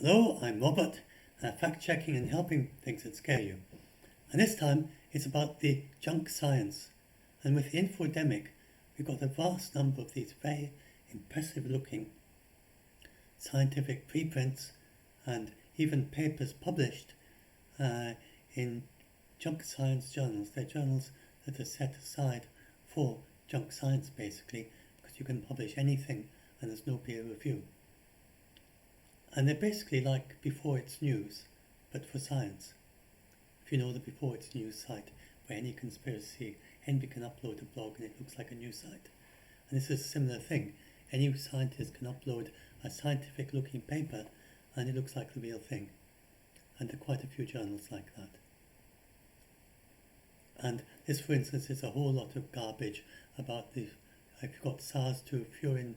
Hello, I'm Robert, fact-checking and helping things that scare you. And this time, it's about the junk science. And with the infodemic, we've got a vast number of these very impressive-looking scientific preprints and even papers published in junk science journals. They're journals that are set aside for junk science, basically, because you can publish anything and there's no peer review. And they're basically like Before It's News, but for science. If you know the Before It's News site, where any conspiracy, anybody can upload a blog and it looks like a news site. And this is a similar thing. Any scientist can upload a scientific looking paper and it looks like the real thing. And there are quite a few journals like that. And this, for instance, is a whole lot of garbage about the, if you've got SARS-2 furin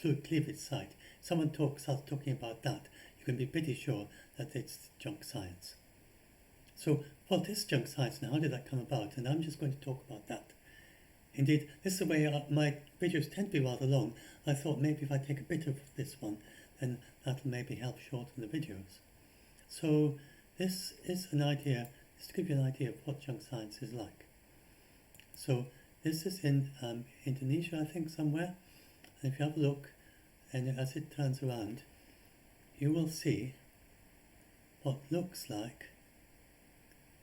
cleavage site. Someone starts talking about that, you can be pretty sure that it's junk science. So what is junk science and how did that come about? And I'm just going to talk about that. Indeed, this is the way my videos tend to be rather long. I thought maybe if I take a bit of this one, then that'll maybe help shorten the videos. So this is an idea, just to give you an idea of what junk science is like. So this is in Indonesia, I think, somewhere. And if you have a look, and as it turns around, you will see what looks like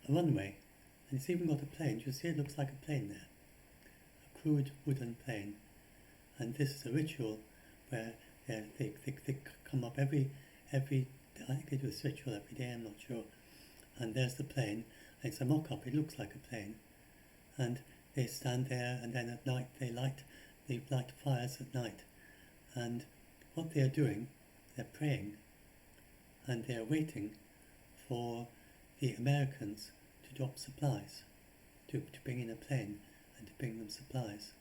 a runway. And it's even got a plane. Do you see it looks like a plane there? A crude wooden plane. And this is a ritual where they come up every, I think they do this ritual every day, I'm not sure. And there's the plane, and it's a mock-up, it looks like a plane. And they stand there, and then at night they light fires at night. And what they are doing, they're praying, and they are waiting for the Americans to drop supplies, to bring in a plane and to bring them supplies.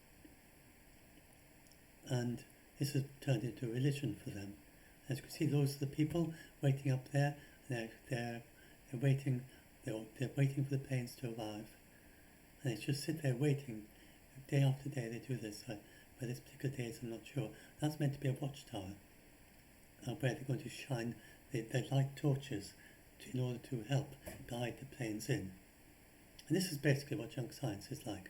And this has turned into a religion for them. As you can see, those are the people waiting up there. They're waiting for the planes to arrive, and they just sit there waiting. Day after day they do this. Where this particular day is, I'm not sure. That's meant to be a watchtower, where they're going to shine their light torches in order to help guide the planes in. And this is basically what junk science is like.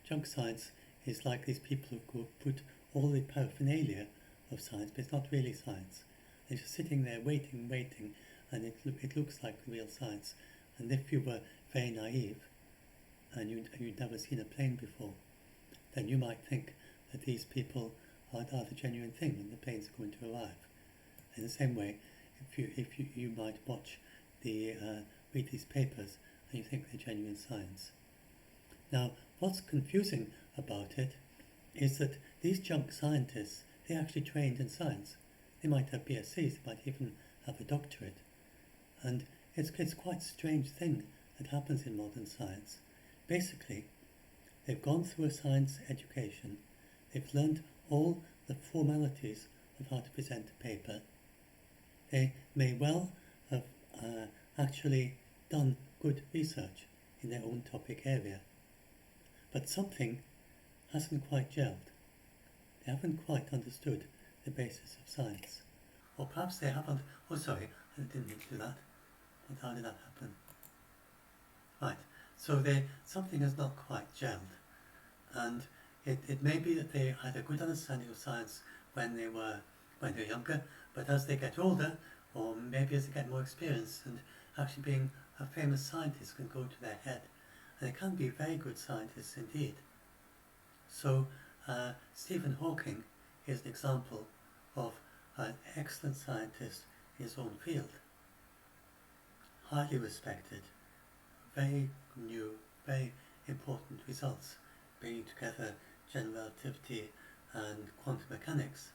Junk science is like these people who put all the paraphernalia of science, but it's not really science. They're just sitting there waiting, and it looks like the real science. And if you were very naive, and you'd never seen a plane before, then you might think that these people are the genuine thing and the planes are going to arrive. In the same way, if you might read these papers and you think they're genuine science. Now, what's confusing about it is that these junk scientists, they're actually trained in science. They might have BScs, they might even have a doctorate. And it's quite a strange thing that happens in modern science. Basically, they've gone through a science education, they've learned all the formalities of how to present a paper. They may well have actually done good research in their own topic area, but something hasn't quite gelled. They haven't quite understood the basis of science. Or perhaps they haven't, oh sorry, I didn't mean to do that. How did that happen? Right, so something has not quite gelled. And it may be that they had a good understanding of science when they were younger, but as they get older, or maybe as they get more experience, and actually being a famous scientist can go to their head, and they can be very good scientists indeed. So Stephen Hawking is an example of an excellent scientist in his own field, highly respected, very new, very important results, bringing together general relativity and quantum mechanics.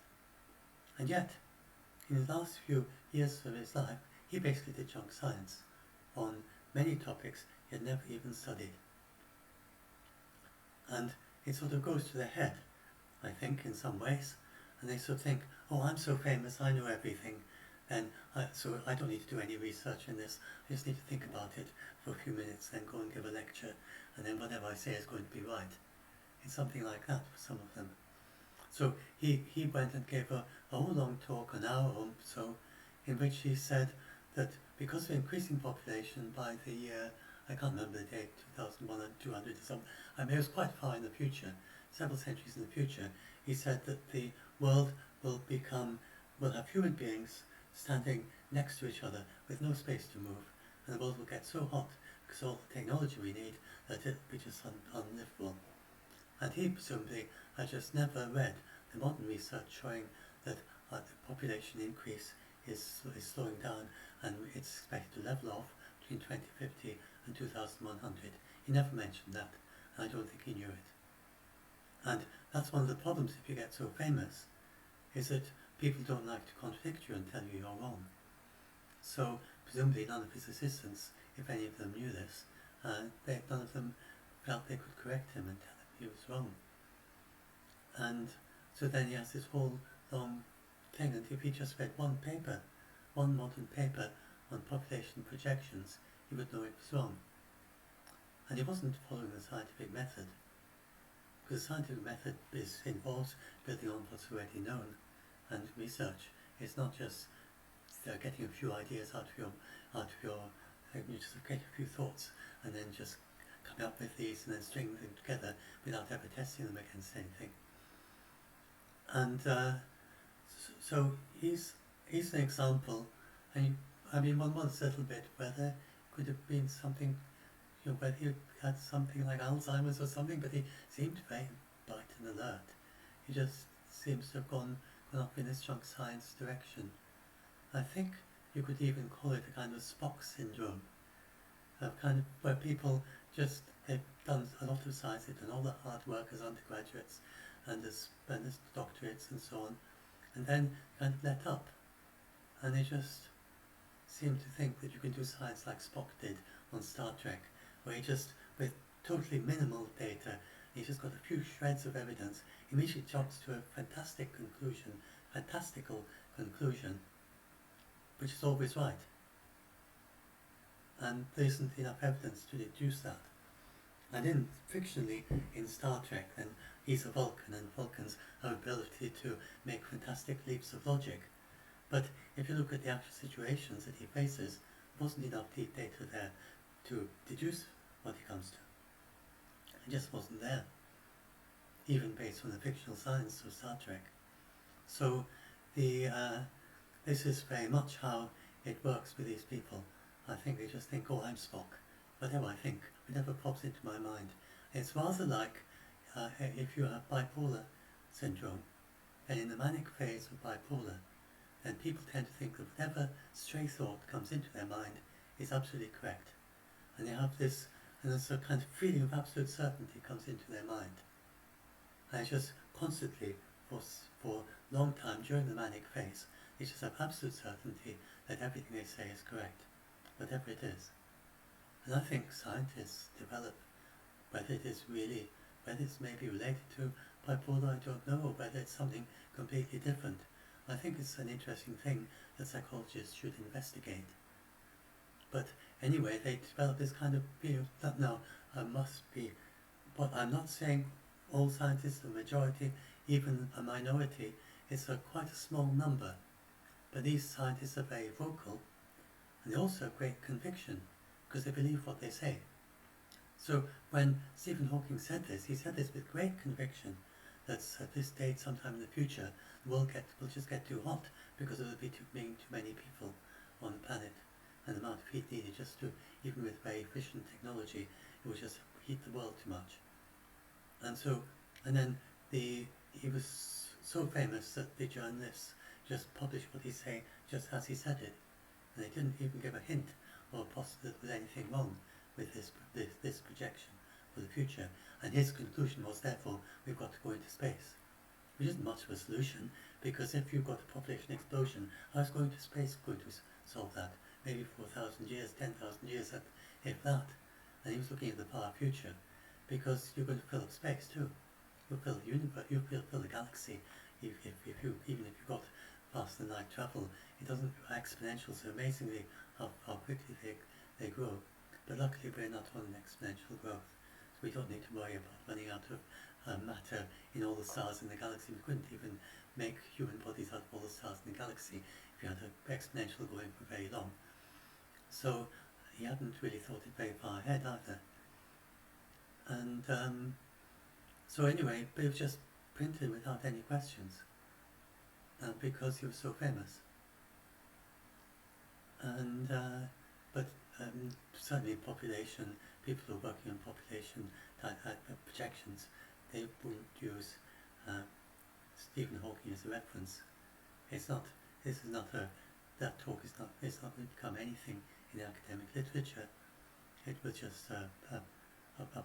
And yet, in the last few years of his life, he basically did junk science on many topics he had never even studied. And it sort of goes to their head, I think, in some ways, and they sort of think, oh, I'm so famous, I know everything, and so I don't need to do any research in this, I just need to think about it for a few minutes, then go and give a lecture, and then whatever I say is going to be right. It's something like that for some of them. So he went and gave a whole long talk, an hour or so, in which he said that because of increasing population by the year, I can't remember the date, 2001 or 200 or something, I mean it was quite far in the future, several centuries in the future, he said that the world will have human beings standing next to each other with no space to move, and the world will get so hot because all the technology we need that it will be just unlivable. And he presumably had just never read the modern research showing that the population increase is slowing down and it's expected to level off between 2050 and 2100. He never mentioned that, and I don't think he knew it. And that's one of the problems if you get so famous, is that people don't like to contradict you and tell you you're wrong. So presumably none of his assistants, if any of them knew this, none of them felt they could correct him and tell him he was wrong. And so then he has this whole long thing, and if he just read one paper, one modern paper on population projections, he would know it was wrong. And he wasn't following the scientific method, because the scientific method involves building on what's already known and research. It's not just getting a few ideas out of your you just get a few thoughts and then just come up with these and then string them together without ever testing them against anything. And so he's an example. And I mean, one wonders a little bit whether could have been something, whether he had something like Alzheimer's or something, but he seemed very bright and alert. He just seems to have gone off in this junk science direction. I think you could even call it a kind of Spock syndrome, kind of where people they've done a lot of science, they've done all the hard work as undergraduates and as doctorates and so on, and then kind of let up, and they just seem to think that you can do science like Spock did on Star Trek, where he just, with totally minimal data, he's just got a few shreds of evidence, immediately jumps to a fantastical conclusion, which is always right. And there isn't enough evidence to deduce that. And fictionally, in Star Trek, then he's a Vulcan, and Vulcans have the ability to make fantastic leaps of logic. But if you look at the actual situations that he faces, there wasn't enough deep data there to deduce what he comes to. It just wasn't there, even based on the fictional science of Star Trek. So this is very much how it works with these people. I think they just think, oh, I'm Spock. Whatever I think, whatever pops into my mind. It's rather like if you have bipolar syndrome, and in the manic phase of bipolar, then people tend to think that whatever stray thought comes into their mind is absolutely correct. And they have this, and there's a kind of feeling of absolute certainty comes into their mind. And it's just constantly, for a long time during the manic phase, they just have absolute certainty that everything they say is correct, whatever it is. And I think scientists develop, whether it's maybe related to bipolar, I don't know, or whether it's something completely different. I think it's an interesting thing that psychologists should investigate. But anyway, they develop this kind of view that now I must be, but I'm not saying all scientists, the majority, even a minority, it's quite a small number. But these scientists are very vocal, and they also have great conviction, because they believe what they say. So when Stephen Hawking said this, he said this with great conviction, that at this date, sometime in the future, the world will just get too hot, because there will be being too many people on the planet, and the amount of heat needed just to, even with very efficient technology, it would just heat the world too much. And then he was so famous that the journalists just published what he said just as he said it, and they didn't even give a hint or possibly that there was anything wrong with this projection for the future. And his conclusion was, therefore, we've got to go into space, which isn't much of a solution, because if you've got a population explosion, how is going to space going to solve that? Maybe 4,000 years, 10,000 years, if that. And he was looking at the far future, because you're going to fill up space too. You'll fill the universe, you'll fill the galaxy. Even if you've got faster than light travel, it doesn't exponential, so amazingly how quickly they grow. But luckily we're not on an exponential growth, so we don't need to worry about running out of matter in all the stars in the galaxy. We couldn't even make human bodies out of all the stars in the galaxy if we had an exponential going for very long. So he hadn't really thought it very far ahead either. And so anyway, but it was just printed without any questions, because he was so famous. And but certainly population, people who are working on population projections, they wouldn't use Stephen Hawking as a reference. It's not. This is not a. That talk is not. It's not going to become anything in academic literature. It was just a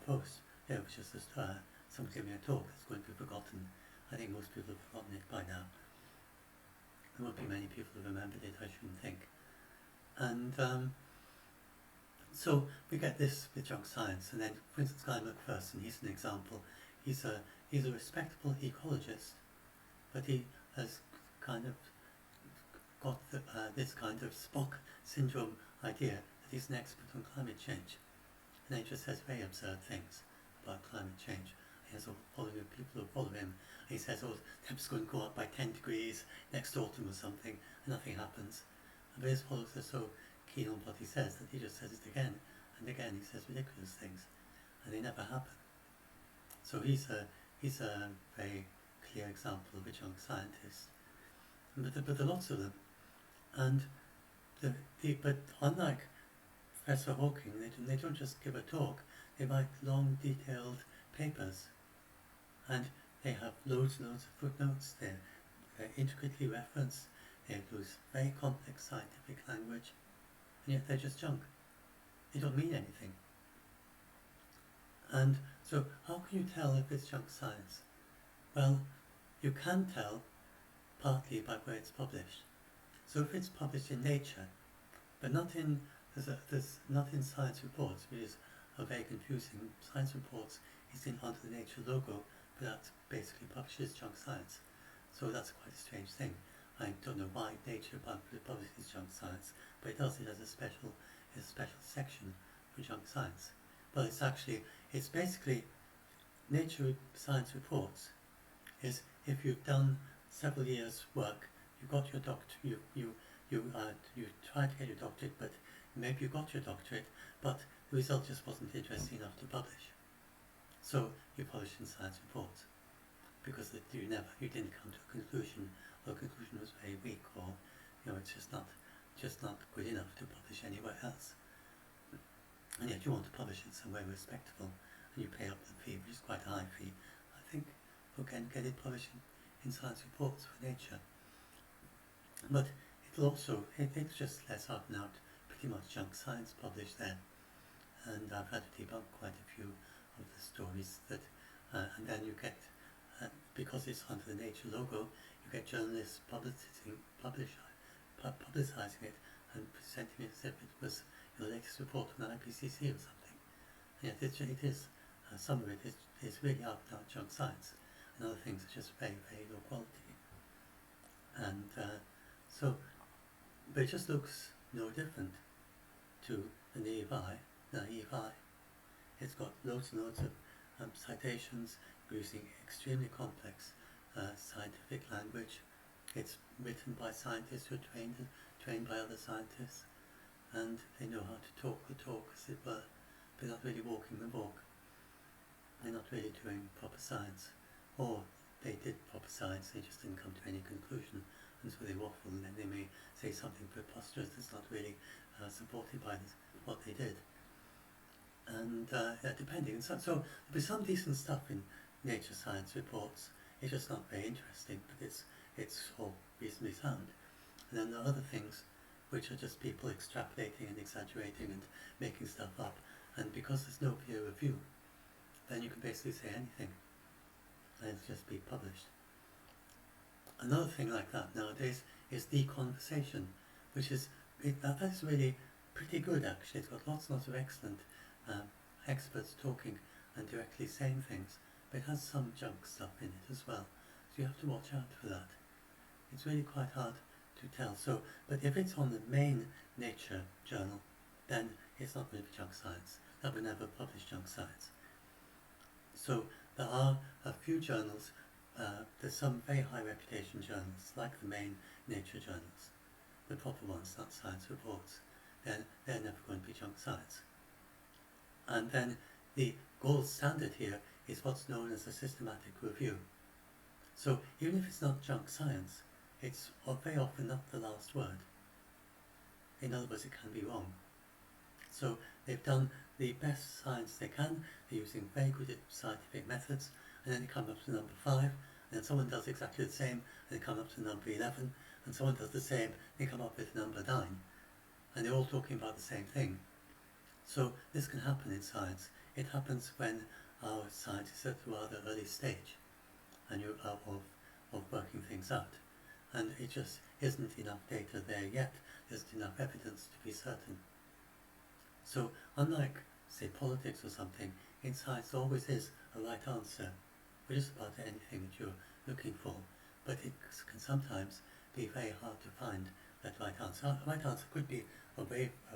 post. It was just someone giving a talk that's going to be forgotten. I think most people have forgotten it by now. There won't be many people who remembered it, I shouldn't think. And so we get this with junk science, and then, for instance, Guy McPherson, he's an example. He's a respectable ecologist, but he has kind of got this kind of Spock syndrome idea that he's an expert on climate change, and then he just says very absurd things about climate change. He has a following of people who follow him. And he says, oh, temperature's going to go up by 10 degrees next autumn or something, and nothing happens. And his followers are so keen on what he says that he just says it again and again. He says ridiculous things, and they never happen. So he's a very clear example of a junk scientist. But there are lots of them, and but unlike Professor Hawking, they don't just give a talk. They write long, detailed papers, and they have loads and loads of footnotes. They're intricately referenced. They use very complex scientific language, and yet they're just junk. They don't mean anything. And so how can you tell if it's junk science? Well, you can tell partly by where it's published. So if it's published in Nature, but not in not in Science Reports, which is very confusing. Science Reports is in under the Nature logo, but that basically publishes junk science. So that's quite a strange thing. I don't know why Nature publishes junk science, but it does. It has a special section for junk science. But it's basically Nature Science Reports is if you've done several years' work, you got your doctorate, you tried to get your doctorate, but maybe you got your doctorate, but the result just wasn't interesting enough to publish. So you publish in Science Reports because you didn't come to a conclusion, or the conclusion was very weak, or it's just not good enough to publish anywhere else. And yet you want to publish it somewhere respectable, and you pay up the fee, which is quite a high fee, I think, for get it published in Science Reports for Nature. But it's just less out and out, pretty much junk science published there. And I've had to debunk quite a few of the stories that, and then you get, because it's under the Nature logo, you get journalists publicizing it and presenting it as if it was the latest report from the IPCC or something. And yet it is, some of it is really out and out junk science, and other things are just very, very low quality. And but it just looks no different to the naive eye. It's got loads and loads of citations using extremely complex scientific language. It's written by scientists who are trained by other scientists, and they know how to talk the talk, as it were. They're not really walking the walk. They're not really doing proper science. Or they did proper science, they just didn't come to any conclusion, and so they waffle, and then they may say something preposterous that's not really supported by what they did. And depending, so there'll be some decent stuff in Nature Science Reports. It's just not very interesting, but it's all reasonably sound. And then there are other things which are just people extrapolating and exaggerating and making stuff up. And because there's no peer review, then you can basically say anything and it's just be published. Another thing like that nowadays is the conversation, which is that's really pretty good actually. It's got lots and lots of excellent experts talking and directly saying things, but it has some junk stuff in it as well. So you have to watch out for that. It's really quite hard to tell. So, but if it's on the main Nature journal, then it's not going to be junk science. That would never publish junk science. So there are a few journals. There's some very high reputation journals, like the main Nature journals, the proper ones, not science reports, then they're never going to be junk science. And then the gold standard here is what's known as a systematic review. So even if it's not junk science, it's very often not the last word. In other words, it can be wrong. So they've done the best science they can, they're using very good scientific methods, and then they come up to number 5, and then someone does exactly the same, and they come up to number 11, and someone does the same, they come up with number 9. And they're all talking about the same thing. So this can happen in science. It happens when our scientists are at a rather early stage and you're of working things out. And it just isn't enough data there yet. There isn't enough evidence to be certain. So unlike, say, politics or something, in science there always is a right answer for just about anything that you're looking for. But it can sometimes be very hard to find that right answer. A right answer could be a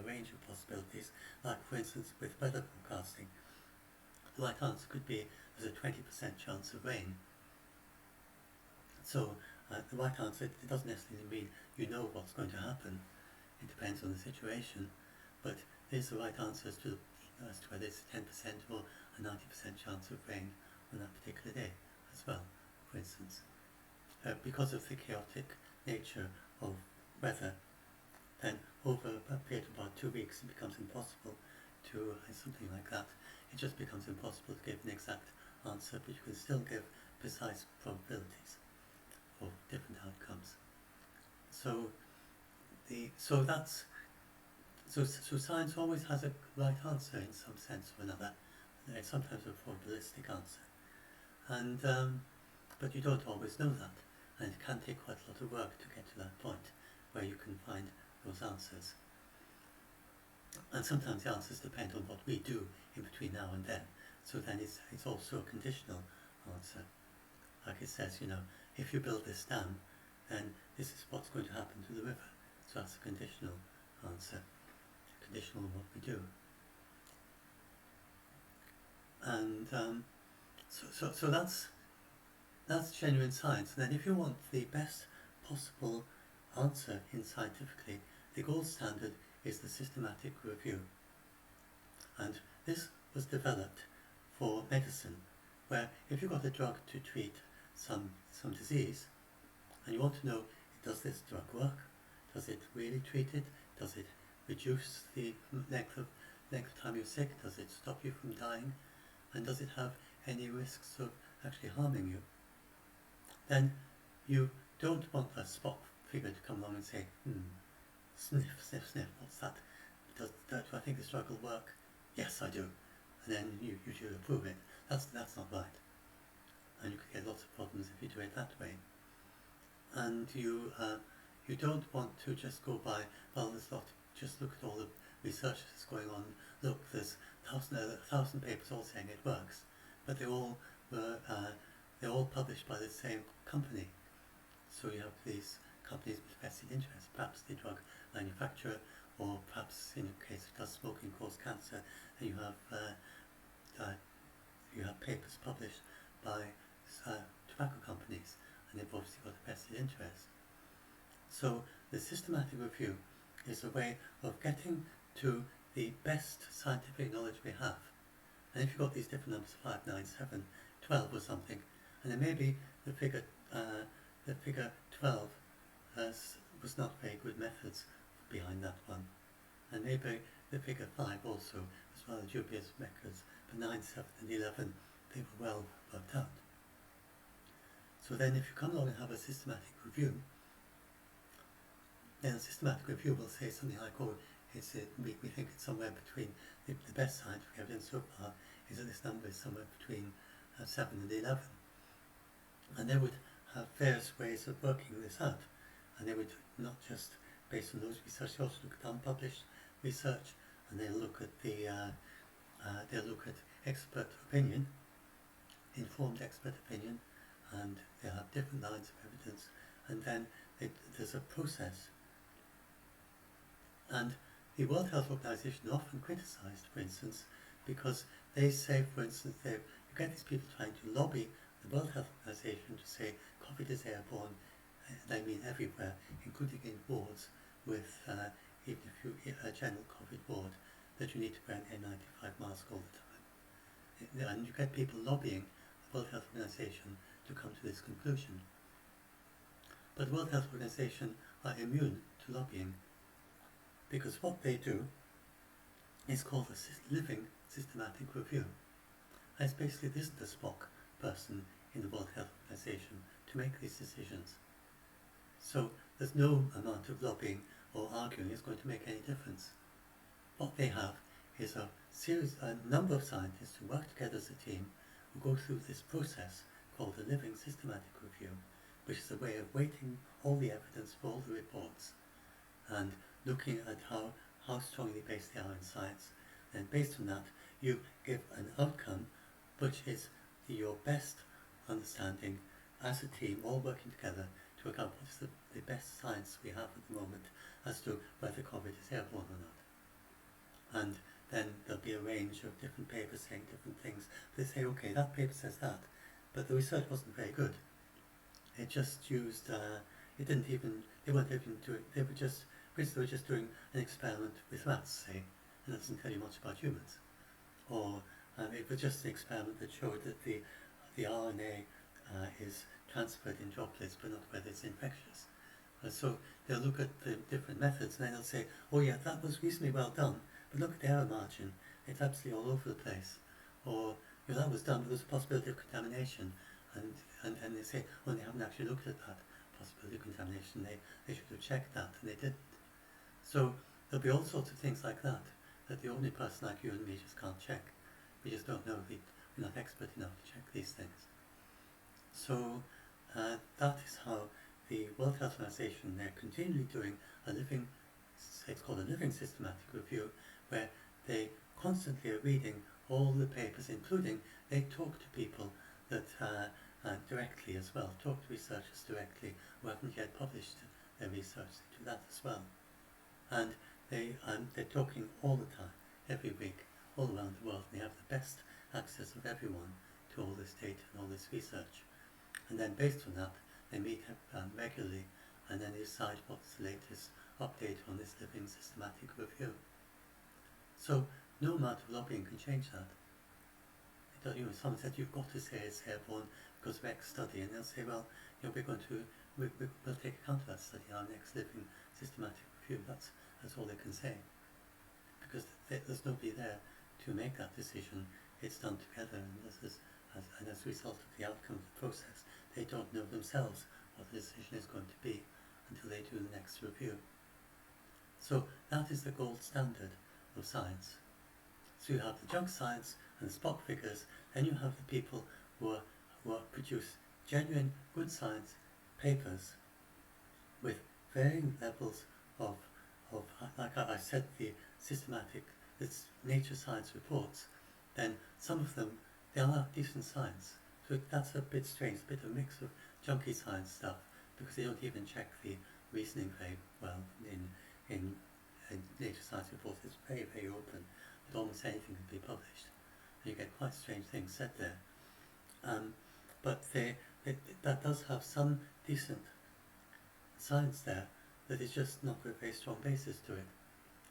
range of possibilities, like for instance with weather forecasting. The right answer could be there's a 20% chance of rain. So the right answer, it doesn't necessarily mean you know what's going to happen. It depends on the situation, but there's the right answer as to whether it's a 10% or a 90% chance of rain on that particular day as well, for instance. Because of the chaotic nature of weather, then over a period of about 2 weeks it becomes impossible to, something like that, it just becomes impossible to give an exact answer, but you can still give precise probabilities for different outcomes. So science always has a right answer in some sense or another. It's sometimes a probabilistic answer, and but you don't always know that, and it can take quite a lot of work to get to that point where you can find those answers. And sometimes the answers depend on what we do in between now and then. So then it's also a conditional answer. Like it says, if you build this dam, then this is what's going to happen to the river. So that's a conditional answer, conditional on what we do. And so that's genuine science. And then if you want the best possible answer in scientifically, the gold standard is the systematic review. And this was developed for medicine, where if you've got a drug to treat some disease, and you want to know, does this drug work? Does it really treat it? Does it reduce the length of time you're sick? Does it stop you from dying? And does it have any risks of actually harming you? Then you don't want a spot figure to come along and say, sniff, sniff, sniff, what's that? Do I think this drug will work? Yes, I do. And then you should approve it. That's not right. And you could get lots of problems if you do it that way. And you don't want to just go by, just look at all the research that's going on. Look, there's 1,000 papers all saying it works, but they're all published by the same company. So you have these companies with vested interests, perhaps the drug manufacturer, or perhaps in a case it does smoking cause cancer, and you have papers published by tobacco companies, and they've obviously got a vested interest. So the systematic review is a way of getting to the best scientific knowledge we have. And if you've got these different numbers, 5, 9, 7, 12 or something, and then maybe the figure 12 was not very good methods behind that one. And maybe the figure 5 also was rather dubious methods, but 9, 7 and 11, they were well worked out. So then if you come along and have a systematic review, then a systematic review will say something like, we think it's somewhere between, the best scientific evidence so far is that this number is somewhere between 7 and 11. And they would have various ways of working this out. And they would not just, based on those research, they also look at unpublished research, and they'll look at expert opinion, informed expert opinion, and they'll have different lines of evidence, and then there's a process. And the World Health Organization often criticized, for instance, because they say, for instance, you get these people trying to lobby the World Health Organization to say COVID is airborne, and I mean everywhere, including in wards general COVID ward that you need to wear an N95 mask all the time. And you get people lobbying the World Health Organization to come to this conclusion. But the World Health Organization are immune to lobbying, because what they do is called a living systematic review. And it's basically, there isn't a Spock person in the World Health Organization to make these decisions. So there's no amount of lobbying or arguing is going to make any difference. What they have is a number of scientists who work together as a team, who go through this process called a living systematic review, which is a way of weighting all the evidence for all the reports and looking at how strongly based they are in science. And based on that, you give an outcome which is your best understanding as a team, all working together to work out what is the best science we have at the moment as to whether COVID is airborne or not. And then there'll be a range of different papers saying different things. They say, okay, that paper says that, but the research wasn't very good. It just used, they weren't even doing, they were just doing an experiment with rats, say, and it doesn't tell you much about humans. Or it was just an experiment that showed that the RNA is transferred in droplets, but not whether it's infectious. So they'll look at the different methods and then they'll say, oh yeah, that was reasonably well done, but look at the error margin, it's absolutely all over the place. Or, you know, that was done, but there's a possibility of contamination. And they say, well, they haven't actually looked at that possibility of contamination, they should have checked that, and they didn't. So there'll be all sorts of things like that the ordinary person like you and me just can't check. We just don't know, we're not expert enough to check these things. So that is how the World Health Organization, they're continually doing it's called a living systematic review, where they constantly are reading all the papers, including they talk to people that directly as well, talk to researchers directly who haven't yet published their research. They do that as well. And they're talking all the time, every week, all around the world, and they have the best access of everyone to all this data and all this research. And then based on that, they meet regularly, and then they decide what's the latest update on this living systematic review. So no amount of lobbying can change that. Someone said, you've got to say it's airborne because of X study, and they'll say, well, we'll take account of that study in our next living systematic review. That's all they can say, because there's nobody there to make that decision. It's done together, and as a result of the outcome of the process, they don't know themselves what the decision is going to be until they do the next review. So that is the gold standard of science. So you have the junk science and the Spock figures, then you have the people who produce genuine good science papers with varying levels of like I said, the nature science reports. Then some of them, they are decent science. So that's a bit strange, a bit of a mix of junky science stuff, because they don't even check the reasoning very well in nature science reports. It's very, very open, that almost anything can be published. And you get quite strange things said there. But that does have some decent science there, that is just not a very strong basis to it.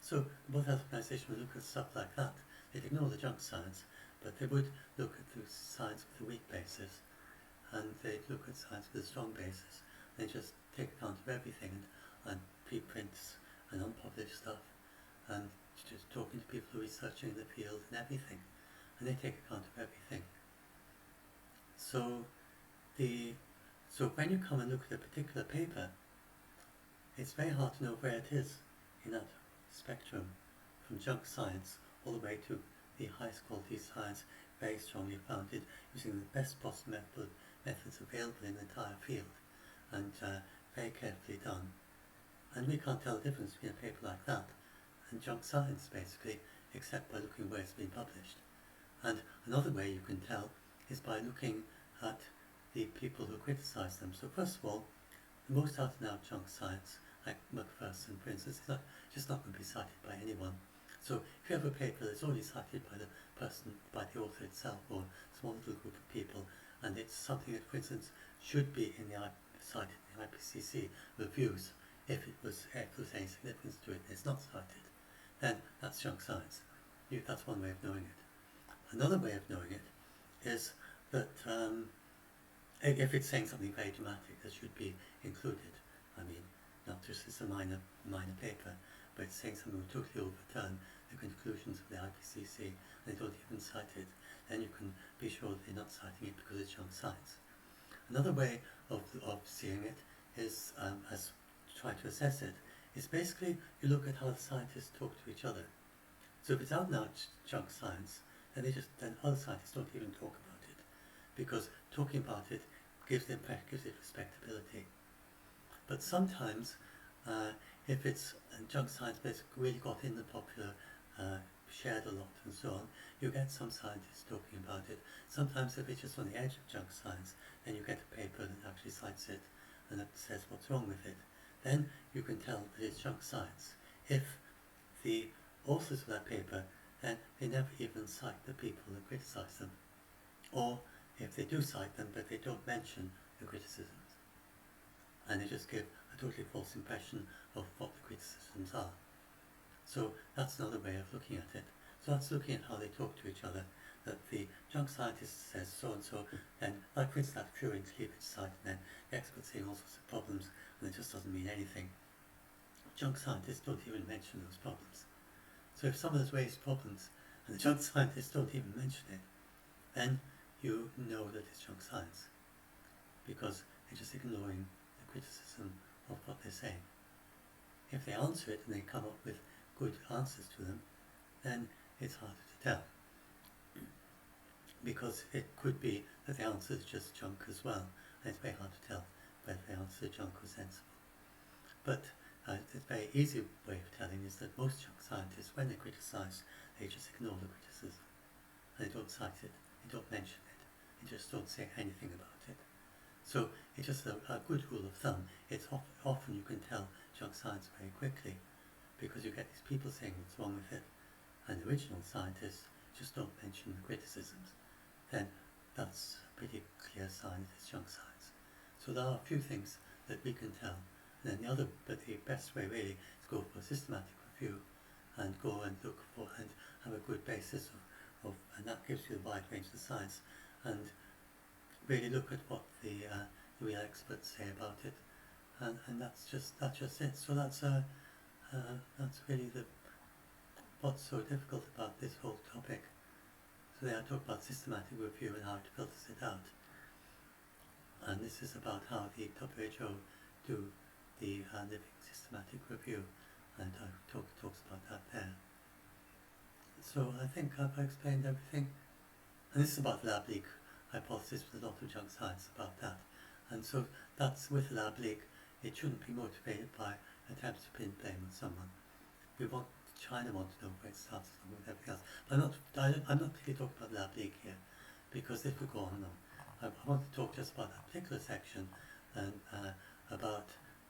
So the World Health Organization would look at stuff like that. They'd ignore the junk science, but they would look at the science with a weak basis, and they'd look at science with a strong basis. They just take account of everything, and preprints and unpublished stuff, and just talking to people who are researching in the field and everything, and they take account of everything. So when you come and look at a particular paper, it's very hard to know where it is in that spectrum, from junk science all the way to the highest quality science, very strongly founded, using the best possible methods available in the entire field, and very carefully done. And we can't tell the difference between a paper like that and junk science, basically, except by looking where it's been published. And another way you can tell is by looking at the people who criticize them. So first of all, the most out-and-out junk science, like Macpherson, for instance, is just not going to be cited by anyone. So if you have a paper that's only cited by the author itself, or a small little group of people, and it's something that, for instance, should be cited in the IPCC reviews, if there's any significance to it and it's not cited, then that's junk science. That's one way of knowing it. Another way of knowing it is that if it's saying something very dramatic that should be included, I mean, not just as a minor paper, but it's saying something will totally overturn the conclusions of the IPCC and they don't even cite it, then you can be sure that they're not citing it because it's junk science. Another way of seeing it is, as try to assess it, is basically you look at how the scientists talk to each other. So if it's out and out junk science, then other scientists don't even talk about it, because talking about it gives it respectability. But sometimes, if it's junk science basically really got in the popular, shared a lot and so on, you get some scientists talking about it. Sometimes if it's just on the edge of junk science, then you get a paper that actually cites it and that says what's wrong with it. Then you can tell that it's junk science. If the authors of that paper, then they never even cite the people that criticize them. Or if they do cite them, but they don't mention the criticisms. And they just give a totally false impression of what the criticisms are. So that's another way of looking at it. So that's looking at how they talk to each other. That the junk scientist says so and so, then like for instance that pure cleavage site, and then the experts saying all sorts of problems, and it just doesn't mean anything. Junk scientists don't even mention those problems. So if someone has raised problems and the junk scientists don't even mention it, then you know that it's junk science, because they're just ignoring the criticism of what they're saying. If they answer it and they come up with good answers to them, then it's harder to tell, because it could be that the answer is just junk as well, and it's very hard to tell whether the answer is junk or sensible. But the very easy way of telling is that most junk scientists, when they criticize, they just ignore the criticism, and they don't cite it, they don't mention it, they just don't say anything about it. So it's just a good rule of thumb. It's often you can tell junk science very quickly, because you get these people saying what's wrong with it, and the original scientists just don't mention the criticisms. Then that's a pretty clear sign that it's junk science. So there are a few things that we can tell. And then the best way really is go for a systematic review and go and look for and have a good basis of and that gives you a wide range of science, and really look at what the real experts say about it, and that's just it. So that's really what's so difficult about this whole topic. So there I talk about systematic review and how it filters it out, and this is about how the WHO do the living systematic review, and I talks about that there. So I think I've explained everything, and this is about the lab leak hypothesis with a lot of junk science about that. And so that's with the lab leak, it shouldn't be motivated by attempts to pin blame on someone. China wants to know where it starts along with everything else. But I'm not really talking about lab leak here, because if we go on, I want to talk just about that particular section and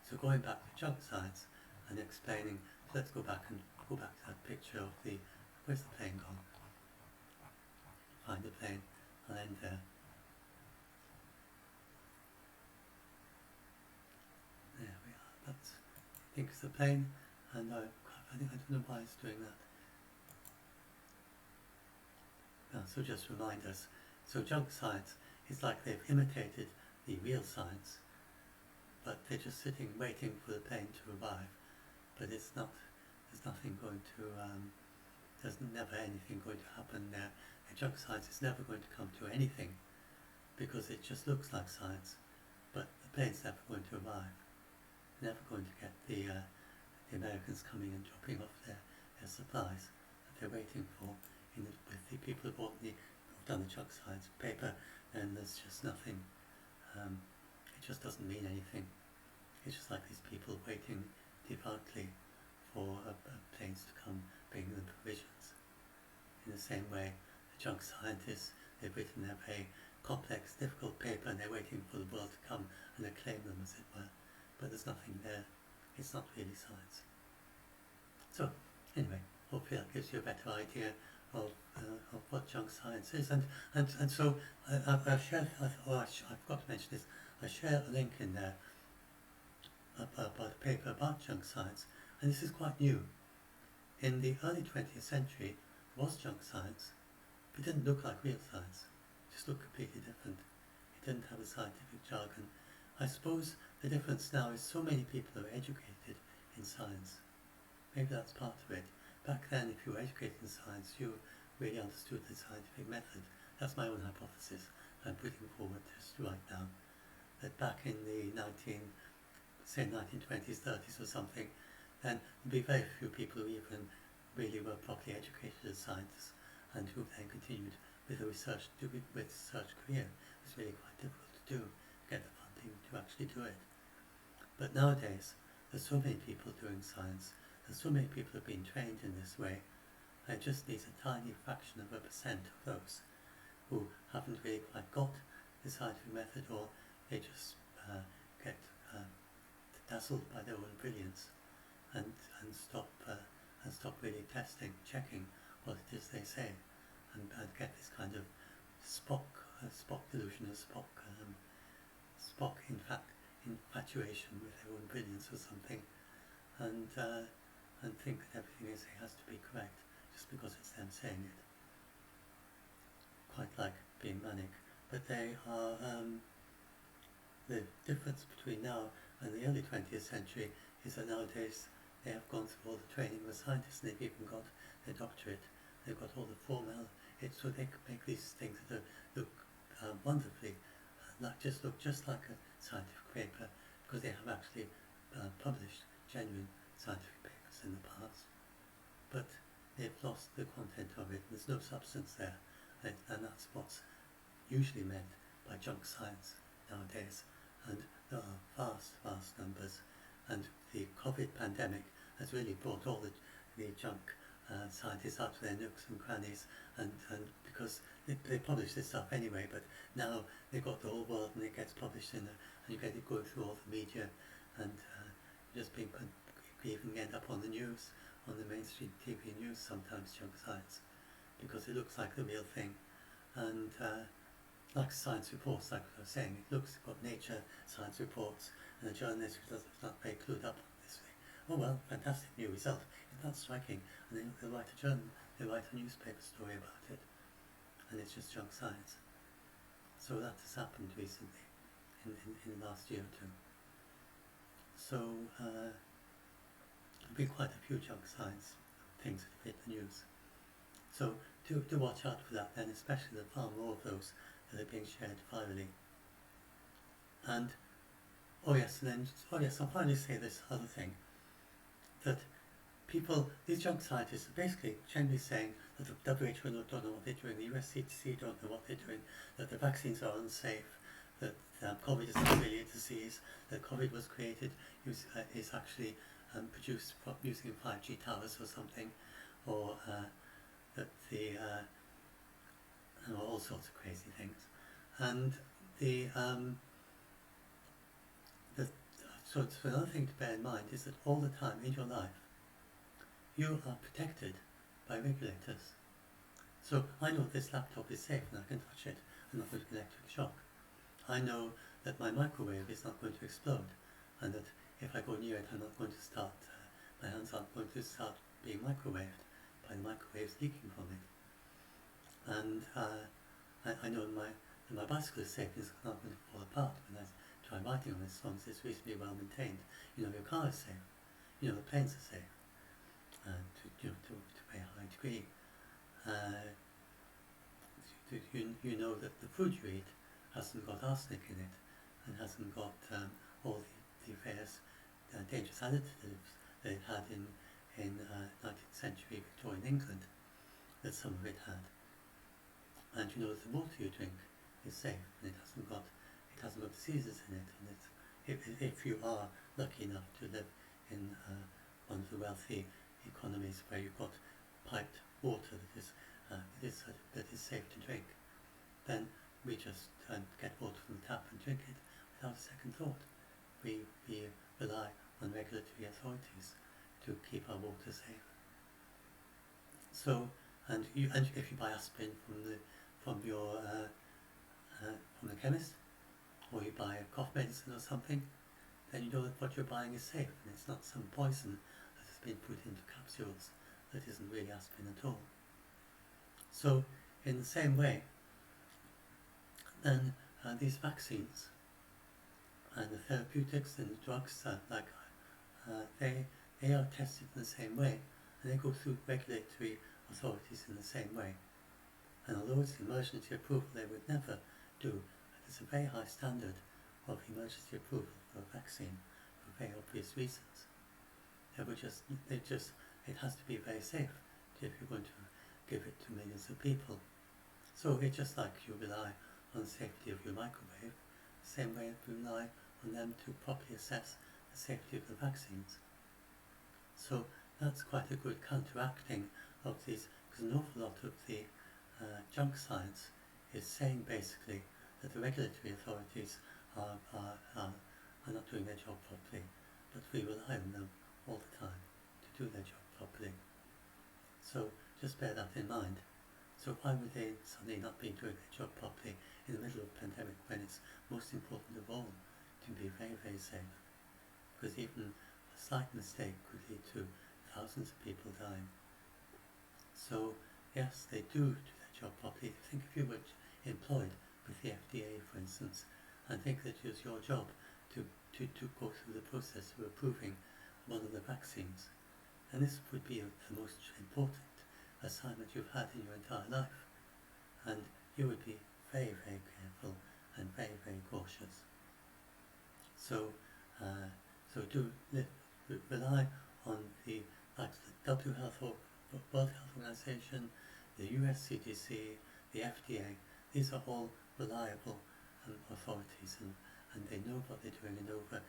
so going back to junk science and explaining. So let's go back to that picture of where's the plane gone? Find the plane. I'll end there. There we are. I think it's the plane, and I don't know why it's doing that. So just remind us. So junk science is like they've imitated the real science, but they're just sitting waiting for the plane to arrive. But it's not. There's nothing going to. There's never anything going to happen there. And junk science is never going to come to anything, because it just looks like science, but the plane's never going to arrive. Never going to get the Americans coming and dropping off their supplies that they're waiting for with the people who've done the junk science paper, and there's just nothing. It just doesn't mean anything. It's just like these people waiting devoutly for planes to come bring them provisions. In the same way, the junk scientists, they've written their very complex, difficult paper, and they're waiting for the world to come and acclaim them, as it were. But there's nothing there. It's not really science. So, anyway, hopefully that gives you a better idea of what junk science is. And so I've shared, I forgot to mention this, I share a link in there about a paper about junk science, and this is quite new. in the early 20th century was junk science, but it didn't look like real science. It just looked completely different. It didn't have a scientific jargon. I suppose the difference now is so many people are educated in science. Maybe that's part of it. Back then, if you were educated in science, you really understood the scientific method. That's my own hypothesis I'm putting forward just right now. That back in the 1920s, 30s or something, then there'd be very few people who even really were properly educated as scientists and who then continued with a research career. It's really quite difficult to do, to get the funding to actually do it. But nowadays, there's so many people doing science, there's so many people who have been trained in this way, and it just needs a tiny fraction of a percent of those who haven't really quite got the scientific method, or they just get dazzled by their own brilliance and stop really checking what it is they say, and get this kind of Spock delusion, or Spock infatuation with their own brilliance or something, and think that everything they say has to be correct just because it's them saying it. Quite like being manic, but they are the difference between now and the early 20th century is that nowadays they have gone through all the training of scientists, and they've even got their doctorate. They've got all the formal. So they can make these things that look wonderfully, look just like a scientific paper, because they have actually published genuine scientific papers in the past. But they've lost the content of it. There's no substance there, and that's what's usually meant by junk science nowadays. And there are vast numbers, and the COVID pandemic has really brought all the junk scientists out of their nooks and crannies, and because they publish this stuff anyway, but now they've got the whole world and it gets published and you get it going through all the media, and just being even end up on the news, on the mainstream TV news sometimes, junk science, because it looks like the real thing. And like science reports, like I was saying, it's got Nature science reports, and a journalist who is not very clued up on this thing, oh well, fantastic new result, isn't that striking? And then they'll write a newspaper story about it, and it's just junk science. So that has happened recently, in the last year or two. So there'll be quite a few junk science things that have hit the news. So do watch out for that then, especially the far more of those that are being shared virally. And I'll finally say this other thing, that these junk scientists are basically generally saying that the WHO don't know what they're doing, the US CDC don't know what they're doing, that the vaccines are unsafe, that COVID is not really a disease, that COVID was created, is actually produced using 5G towers or something, or that all sorts of crazy things. And so another thing to bear in mind is that all the time in your life you are protected by regulators. So I know this laptop is safe and I can touch it, I'm not going to get electric shock. I know that my microwave is not going to explode, and that if I go near it I'm not going to start, my hands aren't going to start being microwaved by the microwaves leaking from it. And I know that my bicycle is safe, it's not going to fall apart when I try riding on it, as long as it's reasonably well maintained. You know, your car is safe, you know, the planes are safe, to a very high degree. You know that the food you eat hasn't got arsenic in it, and hasn't got all the various dangerous additives that it had in 19th century Victorian England, that some of it had. And you know that the water you drink is safe, and it hasn't got diseases in it. And if you are lucky enough to live in one of the wealthy economies where you've got piped water that is safe to drink, then we just get water from the tap and drink it without a second thought. We rely on regulatory authorities to keep our water safe. So, and if you buy aspirin from the chemist, or you buy a cough medicine or something, then you know that what you're buying is safe, and it's not some poison that has been put into capsules that isn't really aspirin at all. So in the same way, then these vaccines and the therapeutics and the drugs they are tested in the same way, and they go through regulatory authorities in the same way. And although it's emergency approval, they would never do. There's a very high standard of emergency approval for a vaccine for very obvious reasons. It has to be very safe if you're going to give it to millions of people. So it's just like you rely on the safety of your microwave, the same way you rely on them to properly assess the safety of the vaccines. So that's quite a good counteracting of these, because an awful lot of the junk science is saying basically that the regulatory authorities are not doing their job properly, but we rely on them all the time to do their job properly. So just bear that in mind. So why would they suddenly not be doing their job properly in the middle of a pandemic when it's most important of all to be very, very safe? Because even a slight mistake could lead to thousands of people dying. So yes, they do their job properly. Think if you were employed with the FDA, for instance, and think that it was your job to go through the process of approving one of the vaccines. And this would be the most important assignment you've had in your entire life. And you would be very, very careful and very, very cautious. So do rely on the World Health Organization, the US CDC, the FDA. These are all reliable authorities, and they know what they're doing, and over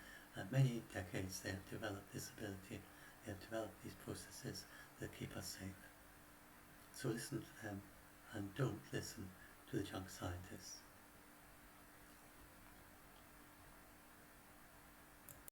many decades they have developed this ability, they have developed these processes that keep us safe. So listen to them and don't listen to the junk scientists.